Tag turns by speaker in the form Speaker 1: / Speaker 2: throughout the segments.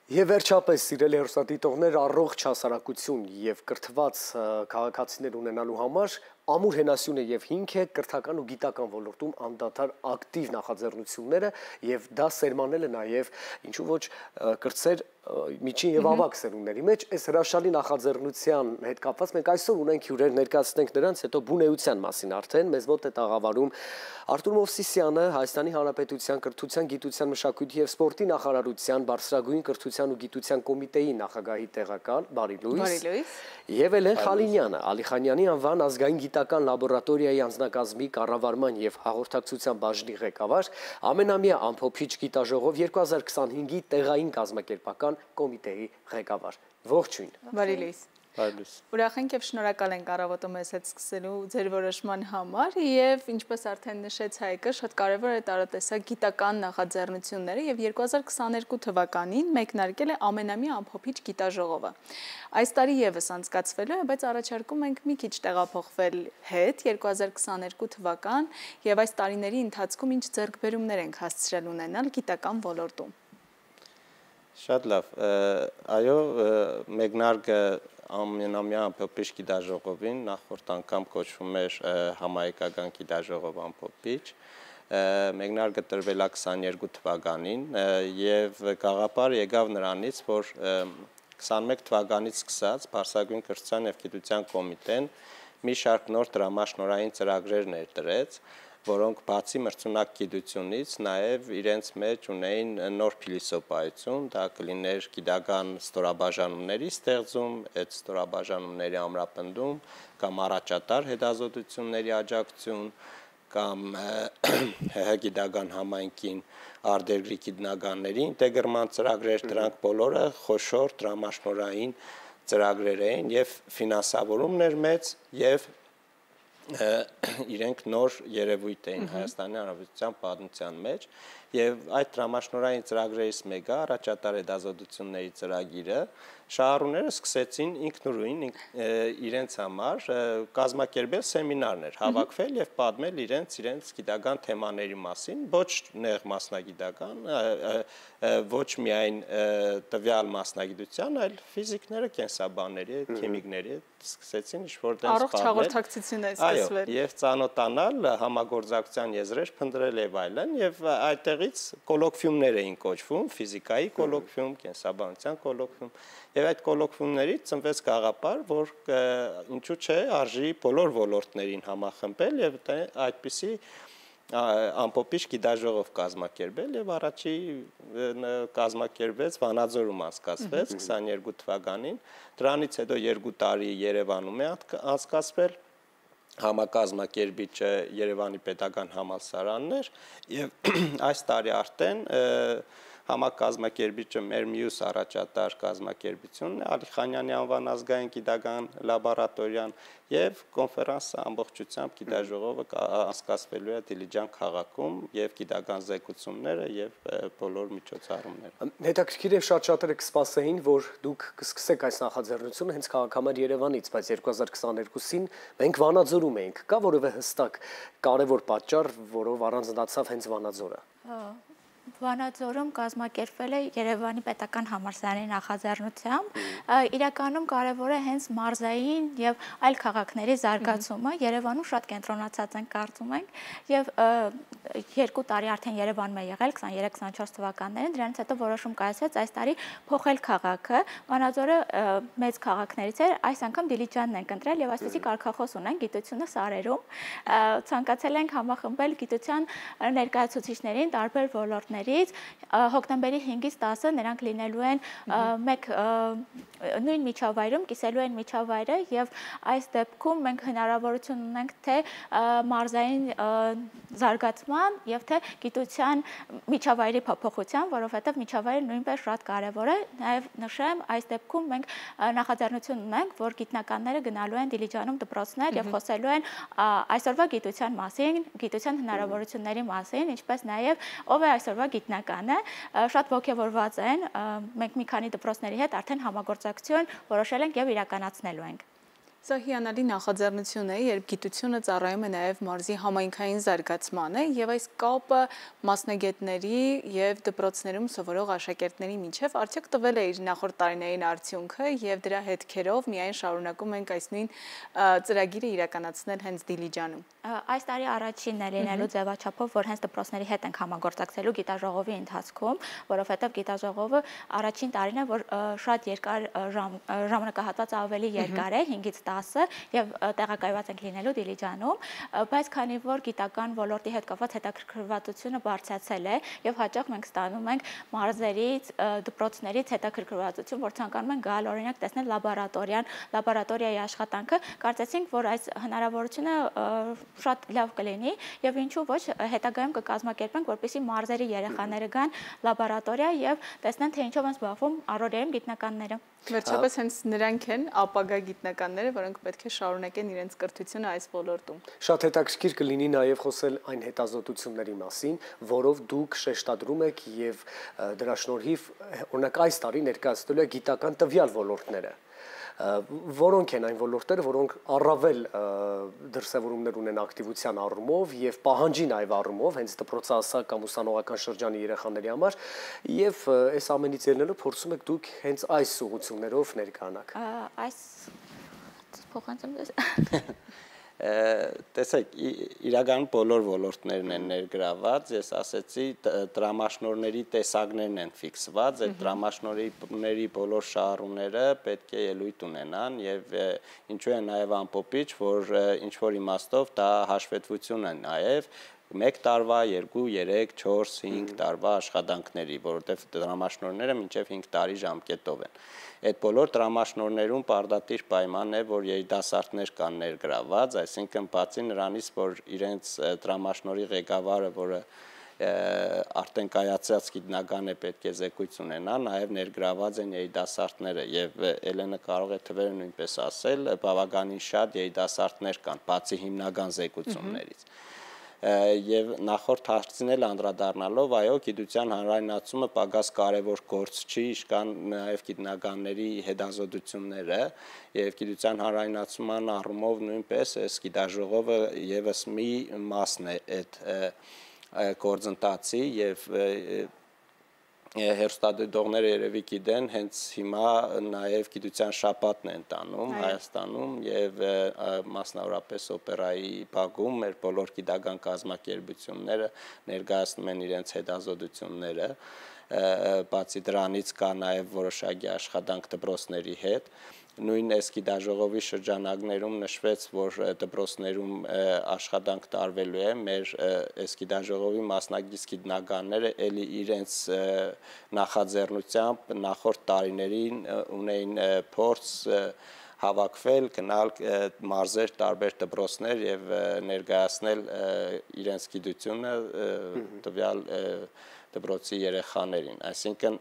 Speaker 1: Եվ վերջապես, սիրելի հեռուստադիտողներ, առողջ հասարակություն և կրթված քաղաքացիներ ունենալու համար ամուր հենասյուն է և հիմք է կրթական ու գիտական ոլորտում անդադար ակտիվ նախաձեռնությունները և դա սերմանել է նաև ինչու ոչ կրտսեր միջին և ավագ սերունդների մեջ, այս հրաշալի նախաձեռնության հետ կապված մենք այսօր ունենք հյուրեր, ներկայացնենք նրանց, հետո բունեության մասին արդեն մեզ մոտ է տաղավարում Արտուր Մովսիսյանը, Հայաստանի Հանրապետության կրթության, գիտության, մշակույթի և սպորտի նախարարության բարձրագույն կրթության ու գիտության կոմիտեի նախագահի տեղակալ, բարի լույս, և Էլեն Խալինյանը, Ալիխանյանի անվան ազգային գիտական լաբորատորիայի անձնակազմի կառավարման և հաղորդակցության բաժնի ղեկավար, ամենամյա ամփոփիչ գիտաժողով 2025-ի տեղային կազմակերպական կոմիտեի ղեկավար։ Ողջույն։
Speaker 2: Բարի լույս։ Ուրախ ենք և շնորհակալ ենք առավոտը մեզ հետ սկսելու ձեր որոշման համար և ինչպես արդեն նշեց Հայկը, շատ կարևոր է տարատեսակ գիտական նախաձեռնությունները և 2022 թվականին մեկնարկել է ամենամյա ամփոփիչ գիտաժողովը։ Այս տարի ևս անցկացվելու է, բայց առաջարկում ենք մի քիչ տեղափոխվել հետ 2022 թվական և այս տարիների ընթացքում ինչ ձեռքբերումներ ենք հասցրել ունենալ գիտական ոլորտում։
Speaker 3: Շատ լավ, այո, մեկնարկը ամենամյա ամփոփիչ գիտաժողովին նախորդ անգամ կոչվում էր համահայկական գիտաժողով ամփոփիչ, մեկնարկը տրվել է 22 թվականին և գաղափարը եկավ նրանից, որ 21 թվականից սկսած Բարձրագույն կրթության և գիտության կոմիտեն մի շարք նոր դրամաշնորհային ծրագրեր ներդրեց, որոնք բացի մրցունակ գիտությունից նաև իրենց մեջ ունեին նոր փիլիսոփայություն, դա կլիներ գիտական ստորաբաժանումների ստեղծում, այդ ստորաբաժանումների ամրապնդում, կամ առաջատար հետազոտությունների աջակցություն, կամ ՀՀ գիտական համայնքին արտերկրի գիտնականների ինտեգրման ծրագրեր, դրանք բոլորը խոշոր դրամաշնորհային ծրագրեր էին և ֆինանսավորումն էր մեծ և իրենք նոր երևույթ էին Հայաստանի Հանրապետության պատմության մեջ և այդ դրամաշնորհային ծրագրերից մեկը առաջատար հետազոտությունների ծրագիրը շահառուները սկսեցին ինքնուրույն իրենց համար կազմակերպել սեմինարներ, հավաքվել և պատմել իրենց գիտական թեմաների մասին, ոչ նեղ մասնագիտական, ոչ միայն տվյալ մասնագիտության, այլ ֆիզիկները, կենսաբանների, քիմիկների սկսեցին ինչ-որ տենց
Speaker 2: առողջ հաղորդակցություն է սկսվել։
Speaker 3: Այո, և ծանոթանալ, համագործակցության եզրեր փնտրել և այլն, և այդտեղից կոլոկվիումներ էին կոչվում, ֆիզիկայի կոլոկվիում, կենսաբանության կոլոկվիում, և այդ կոլոկվիումներից ծնվեց գաղափար, որ ինչու՞ չէ, արժի բոլոր ոլորտներին համախմբել և այդպիսի ամփոփիչ գիտաժողով կազմակերպել և առաջի կազմակերպվեց Վանաձորում անցկացվեց 22 թվականին, դրանից հետո 2 տարի Երևանում է անցկացվել, համակազմակերպիչը Երևանի պետական համալսարանն էր և այս տարի արդեն համակազմակերպիչը մեր մյուս առաջատար կազմակերպությունն է, Ալիխանյանի անվան ազգային գիտական լաբորատորիան և կոնֆերանսը ամբողջությամբ գիտաժողովը անցկացվելու է Դիլիջան քաղաքում և գիտական զեկուցումները և բոլոր միջոցառումները։
Speaker 1: Հետաքրքիր է շատ-շատերը կսպասեին, որ դուք կսկսեք այս նախաձեռնությունը հենց քաղաքամար Երևանից, բայց 2022-ին մենք Վանաձորում էինք, կա որևէ հստակ կարևոր պատճառ, որով առանձնացավ հենց Վանաձորը։
Speaker 4: Վանաձորում կազմակերպվել է Երևանի պետական համալսարանի նախաձեռնությամբ, իրականում կարևոր է հենց մարզային և այլ քաղաքների զարգացումը, Երևանում շատ կենտրոնացած ենք կարծում ենք և 2 տարի արդեն Երևանում է եղել 23-24 թվականներին, դրանից հետո որոշում կայացվեց այս տարի փոխել քաղաքը, Վանաձորը մեծ քաղաքներից էր, այս անգամ Դիլիջանն ենք ընտրել և այսպիսի կարգախոս ունենք գիտությունը սարերում, ցանկացել ենք համախմբել գիտության ներկայացուցիչներին տարբեր ոլորտներից, հոկտեմբերի 5-ից 10-ը նրանք լինելու են նույն միջավայրում, կիսելու են միջավայրը և այս դեպքում մենք հնարավորություն ունենք թե մարզային զարգացման և թե գիտության միջավայրի փոփոխության, որովհետև միջավայրը նույնպես շատ կարևոր է, նաև նշեմ, այս դեպքում մենք նախաձեռնություն ունենք, որ գիտնականները գնալու են Դիլիջանում դպրոցներ և խոսելու են այսօրվա գիտության մասին, գիտության հնարավորությունների մասին, ինչպես նաև ով է այսօրվա գիտնականը, շատ ոգևորված են, մենք մի քանի դպրոցների հետ արդեն համագործակցություն որոշել ենք և իրականացնելու ենք։
Speaker 2: Սա հիանալի նախաձեռնություն է, երբ գիտությունը ծառայում է նաև մարզի համայնքային զարգացմանը եւ այս կապը մասնագետների եւ դպրոցներում սովորող աշակերտների միջև արդյոք տվել է իր նախորդ տարիներին արդյունքը եւ դրա հետքերով միայն շարունակում ենք այս նույն ծրագիրը իրականացնել հենց Դիլիջանում։
Speaker 4: Այս տարի առաջինն է լինելու ձևաչափով, որ հենց դպրոցների հետ ենք համագործակցելու գիտաժողովի ընթացքում, որովհետև գիտաժողովը առաջին տարին է, որ շատ երկար ժամանակահատվածը ավելի երկար է, 5-ից 10 եւ տեղակայված ենք լինելու Դիլիջանում, բայց քանի որ գիտական ոլորտի հետ կապված հետաքրքրվածությունը բարձրացել է եւ հաճախ մենք ստանում ենք մարզերից, դպրոցներից հետաքրքրվածություն, որ ցանկանում են գալ օրինակ տեսնել լաբորատորիայի աշխատանքը, կարծեցինք, որ այս հնարավորությունը շատ լավ կլինի եւ ինչու ոչ հետագայում կկազմակերպենք, որպեսզի մարզերի երեխաները գան լաբորատորիա եւ տեսնեն, թե ինչով են զբաղվում առօրյայում գիտնականները։
Speaker 2: Վերջապես հենց նրանք են ապագա գիտնականները, որոնք պետք է շարունակեն իրենց կրթությունը այս ոլորտում։
Speaker 1: Շատ հետաքրքիր կլինի նաև խոսել այն հետազոտությունների մասին, որով դուք շեշտադրում եք եւ դրա շնորհիվ օրինակ այս տարի ներկայացնելու եք գիտական տվյալ ոլորտները։ Որոնք են այն ոլորտները, որոնք առավել դրսևորումներ ունեն ակտիվության առումով եւ պահանջի նաեւ առումով հենց դպրոցահասակ կամ ուսանողական շրջանի երեխաների համար եւ այս ամենից ելնելով փորձում եք դուք հենց այս ուղղություններով ներկայանաք։
Speaker 4: Այս փոխանցում
Speaker 3: տեսեք, իրական բոլոր ոլորտներն են ներգրաված, ես ասեցի տրամաշնորհների տեսակներն են ֆիքսված, այդ տրամաշնորհների բոլոր շահառուները պետք է ելույթ ունենան եւ ինչու է նաեւ ամփոփիչ, որ ինչ որ իմաստով դա հաշվետվություն է նաեւ 1 տարվա, 2, 3, 4, 5 տարվա աշխատանքների, որովհետև տրամաշնորհները մինչև 5 տարի ժամկետով են։ Այդ բոլոր տրամաշնորհներում պարդատիր պայման է, որ երիտասարդներ կան ներգրաված, այսինքն բացի նրանից, որ իրենց տրամաշնորհի ղեկավարը, որը արդեն կայացած գիտնական է, պետք է զեկույց ունենա, նաև ներգրաված են երիտասարդները եւ Էլենը կարող է թվերը նույնպես ասել, բավականին շատ երիտասարդներ կան, բացի հիմնական զեկուցումներից։ Եվ նախորդ հարցին էլ անդրադառնալով, այո, գիտության հանրայնացումը պակաս կարևոր գործ չի, իշքան նաև գիտնականների հետազոտությունները եւ գիտության հանրայնացման առումով նույնպես այս գիտաժողովը եւս մի մասն է այդ գործընթացի եւ հերոստատիտողները երևի գիտեն, հենց հիմա նաև գիտության շաբաթն են տանում Հայաստանում եւ մասնավորապես օպերայի բակում մեր բոլոր գիտական կազմակերպությունները ներկայացնում են իրենց հետազոտությունները, բացի դրանից կա նաև որոշակի աշխատանք դպրոցների հետ։ Նույն այս գիտաժողովի շրջանակներում նշվեց, որ դպրոցներում աշխատանք տարվելու է, մեր այս գիտաժողովի մասնակից գիտնականները էլի իրենց նախաձեռնությամբ նախորդ տարիներին ունեին փորձ հավաքվել, գնալ մարզեր, տարբեր դպրոցներ եւ ներկայացնել իրենց գիտությունը տվյալ դպրոցի երեխաներին, այսինքն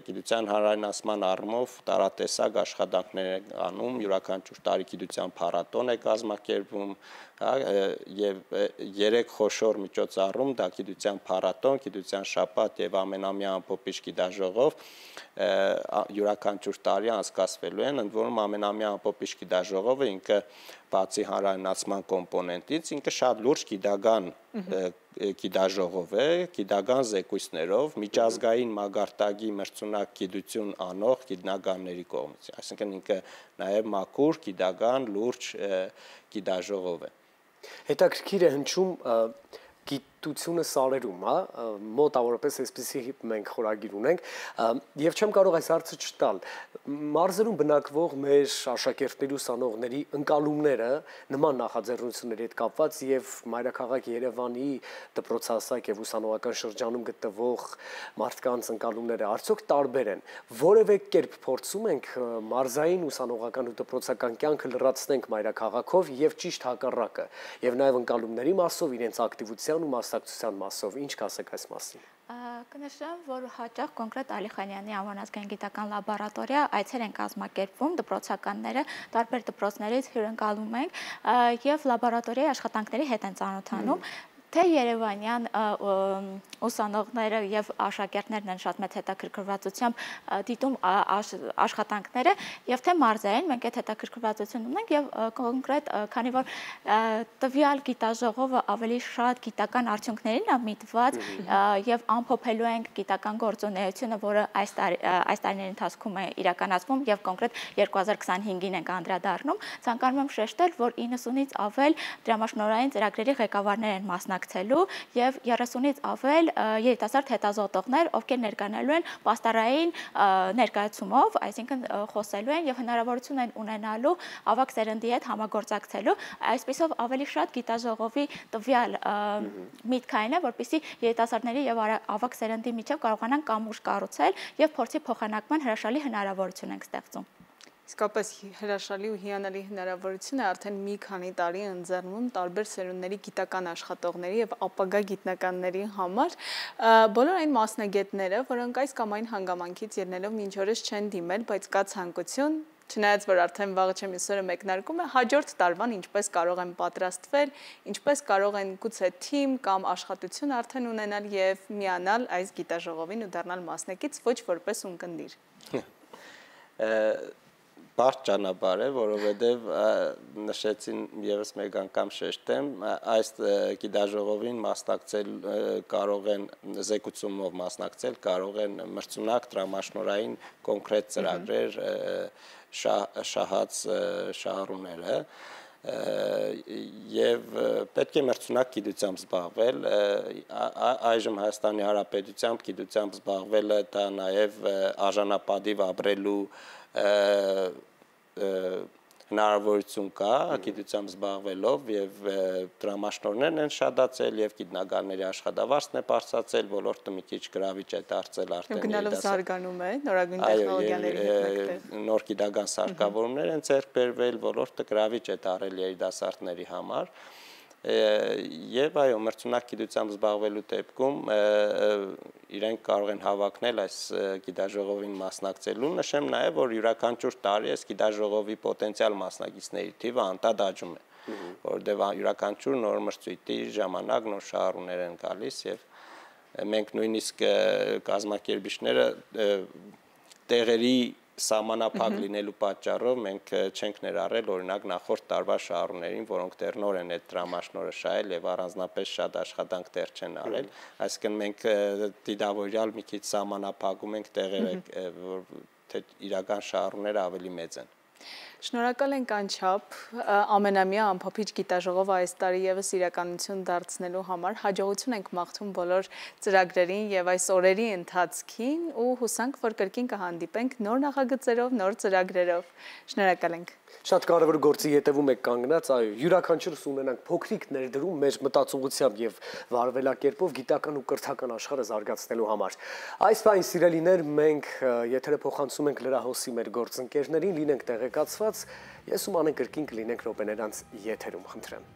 Speaker 3: գիտության հանրայնացման առումով տարատեսակ աշխատանքներ են անում, յուրաքանչյուր տարի գիտության փառատոն է կազմակերպվում, եւ 3 խոշոր միջոցառում, դա գիտության փառատոն, գիտության շաբաթ եւ ամենամյա ամփոփիչ գիտաժողով յուրաքանչյուր տարի անցկացվելու են, ընդ որում ամենամյա ամփոփիչ գիտաժողովը ինքը բացի հանրայնացման կոմպոնենտից, ինքը շատ լուրջ գիտական գիտաժողով է, գիտական զեկույցներով, միջազգային մագարտակի մրցունակ գիտություն անող գիտնականների կողմից, այսինքն ինքը նաև մաքուր գիտական լուրջ գիտաժողով է։
Speaker 1: Հետաքրքիր է հնչում գիտությունը սարերում, մոտավորապես այսպեսի մենք խորագիր ունենք, եւ չեմ կարող այս հարցը չտալ։ Մարզերում բնակվող մեր աշակերտների ուսանողների ընկալումները նման նախաձեռնությունների հետ կապված եւ մայրաքաղաք Երևանի դպրոցահասակ եւ ուսանողական շրջանում գտնվող մարդկանց ընկալումները արդյոք տարբեր են։ Որևէ կերպ փորձում ենք մարզային ուսանողական ու դպրոցական կյանքը լրացնենք մայրաքաղաքով եւ ճիշտ հակառակը, եւ նաեւ ընկալումների մասով իրենց ակտիվության ու մասնակցության մասով, ինչ կասեք այս մասին։
Speaker 4: Կնշեմ, որ հաճախ կոնկրետ Ալի Խանյանի անվանազգային գիտական լաբորատորիա այցեր են կազմակերպվում, դպրոցականները տարբեր դպրոցներից հյուրընկալում ենք եւ լաբորատորիայի աշխատանքների հետ են ծանոթանում։ թե Երևանյան ուսանողները եւ աշակերտներն են շատ մեծ հետաքրքրվածությամբ դիտում աշխատանքները եւ թե մարզային մենք այդ հետաքրքրվածություն ունենք եւ կոնկրետ քանի որ տվյալ գիտաժողովը ավելի շատ գիտական արդյունքներին է միտված եւ ամփոփելու ենք գիտական գործունեությունը, որը այս տարիների ընթացքում է իրականացվում եւ կոնկրետ 2025-ին ենք անդրադառնում, ցանկանում եմ շեշտել, որ 90-ից ավել դրամաշնորհային ծրագրերի ղեկավարներ են մասնակցելու եւ 30-ից ավել երիտասարդ հետազոտողներ, ովքեր ներկայանալու են պաստառային ներկայացումով, այսինքն խոսելու են եւ հնարավորություն են ունենալու ավագ սերնդի հետ համագործակցելու, այսպիսով ավելի շատ գիտաժողովի տվյալ միտքային է, որպեսզի երիտասարդների եւ ավագ սերնդի միջև կարողանան կամուրջ կառուցել եւ փորձի փոխանակման հրաշալի հնարավորություն ենք ստեղծում։
Speaker 2: Իսկապես հրաշալի ու հիանալի հնարավորություն է արդեն մի քանի տարի ընձեռնում տարբեր սերունդների գիտական աշխատողների եւ ապագա գիտնականների համար բոլոր այն մասնագետները, որոնք այս կամ այն հանգամանքից ելնելով մինչ օրս չեն դիմել, բայց կա ցանկություն, չնայած որ արդեն վաղը չեմ իսօրը մեկնարկում է, հաջորդ տարվան ինչպես կարող են պատրաստվել, ինչպես կարող են գուցե թիմ կամ աշխատություն արդեն ունենալ եւ միանալ այս գիտաժողովին ու դառնալ մասնակից ոչ որպես ունկնդիր։
Speaker 3: Բարդ ճանապարհ է, որովհետև նշեցին եւս մեկ անգամ շեշտեմ, այս գիտաժողովին մասնակցել կարող են զեկուցումով մասնակցել, կարող են մրցունակ տրամաշնորհային կոնկրետ ծրագրեր շահած շահառուները եւ պետք է մրցունակ գիտությամբ զբաղվել, այժմ Հայաստանի Հանրապետությամբ գիտությամբ զբաղվելը դա նաեւ արժանապատիվ ապրելու հնարավորություն կա գիտությամբ զբաղվելով եւ դրամաշնորհներն են շատացել եւ գիտնականների աշխատավարձն է բարձրացել, ոլորտը մի քիչ գրավիչ է դարձել արդեն։
Speaker 2: Գնալով զարգանում է նորագույն տեխնոլոգիաների հետ։
Speaker 3: Նոր գիտական սարքավորումներ են ձեռք բերվել, ոլորտը գրավիչ է դարել երիտասարդների համար։ Եվ այո, մրցունակ գիտությամբ զբաղվելու դեպքում իրենք կարող են հավակնել այս գիտաժողովին մասնակցելու, նշեմ նաև, որ յուրաքանչյուր տարի այս գիտաժողովի պոտենցիալ մասնակիցների թիվը անդադ աճում է, որովհետև յուրաքանչյուր նոր մրցույթի ժամանակ նոր շահառուներ են գալիս եւ մենք նույնիսկ կազմակերպիչները տեղերի սահմանափակ լինելու պատճառով մենք չենք ներառել օրինակ նախորդ տարվա շահառուներին, որոնք դեռ նոր են այդ դրամաշնորհը շահել եւ առանձնապես շատ աշխատանք դեռ չեն արել, այսինքն մենք դիտավորյալ մի քիչ սահմանափակում ենք տեղերը, որ թե իրական շահառուները ավելի մեծ են։
Speaker 2: Շնորհակալ ենք անչափ ամենամյա ամփոփիչ գիտաժողովը այս տարի եւս իրականություն դարձնելու համար, հաջողություն ենք մաղթում բոլոր ծրագրերին եւ այս օրերի ընթացքին ու հուսանք, որ կրկին կհանդիպենք նոր նախագծերով, նոր ծրագրերով։ Շնորհակալ ենք։
Speaker 1: Շատ կարևոր գործի հետևում եք կանգնած, այո, յուրաքանչյուրս ունենանք փոքրիկ ներդրում մեր մտածողությամբ եւ վարվելակերպով գիտական ու կրթական աշխարհը զարգացնելու համար։ Այս բան սիրելիներ, մենք եթերը փոխանցում ենք լրահոսի մեր գործընկերներին, լինենք տեղեկացված, ես ու Մանեն կրկին կլինենք րոպեներ անց եթերում, խնդրեմ։